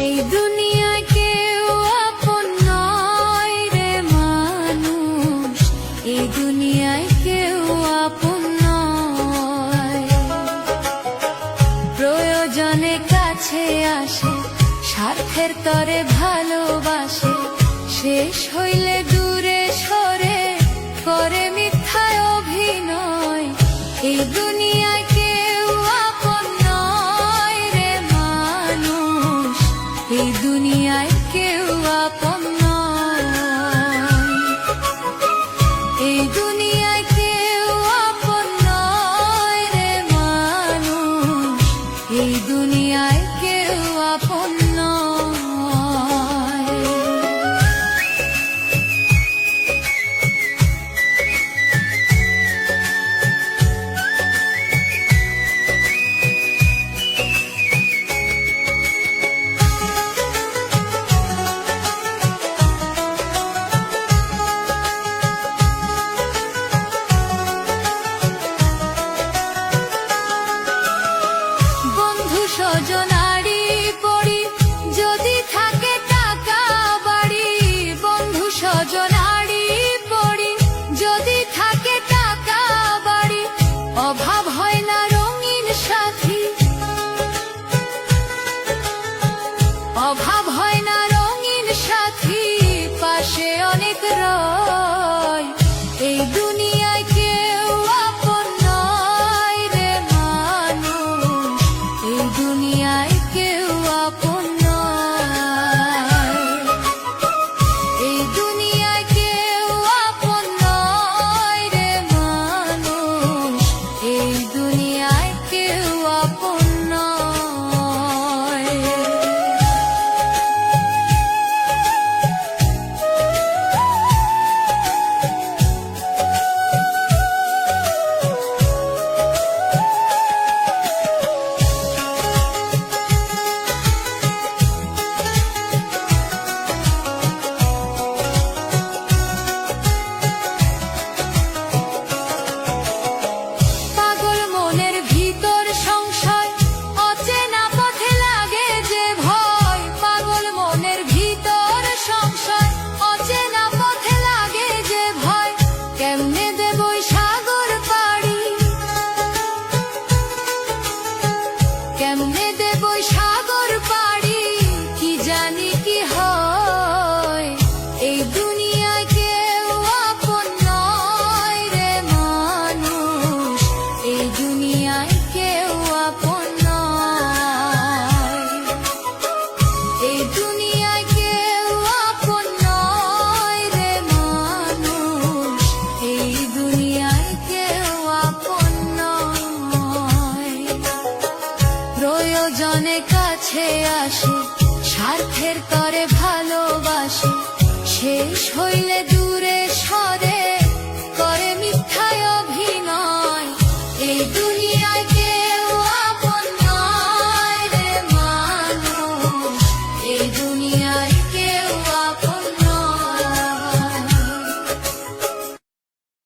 এই দুনিয়ায় কেউ আপন নয় রে মানুষ, এই দুনিয়ায় কেউ আপন নয়। প্রয়োজনে কাছে আসে, স্বার্থের তরে ভালোবাসে, শেষ হইলে দূরে সরে করে মিথ্যায় অভিনয়। এই দুনিয়ায় কেউ আপন নয় রে মানুষ, এই দুনিয়ায় কেউ আপন নয়। এই দুনিয়ায় কেউ আপন নয় রে মানুষ, এই দুনিয়ায় কেউ আপন নয়। স্বজনারি পড়ি যদি থাকে টাকা বাড়ি, বন্ধু স্বজনারি পড়ি যদি থাকে টাকা বাড়ি, অভাব হয় না রঙিন সাথী, অভাব হয় না রঙিন সাথী, পাশে অনেক রয়। এই দুনিয়ায় কেউ আপন নয় রে মানুষ, এই দুনিয়ায় কেউ আপন নয়। এই দুনিয়ায় কেউ আপন নয় রে মানুষ, এই দুনিয়ায় কেউ আপন নয়। কেমনে দেব সাগর পাড়ি, কি জানি কি হয়। এই দুনিয়ায় কেউ আপন নয় রে মানুষ, এই দুনিয়ায় কেউ আপন নয়। এই দুনিয়ায় কেউ আপন নয় রে মানুষ, এই দুনিয়ায় কেউ আপন নয়। প্রয়োজনে কাছে আসে, স্বার্থের তরে ভালোবাসে, শেষ হইলে দূরে সরে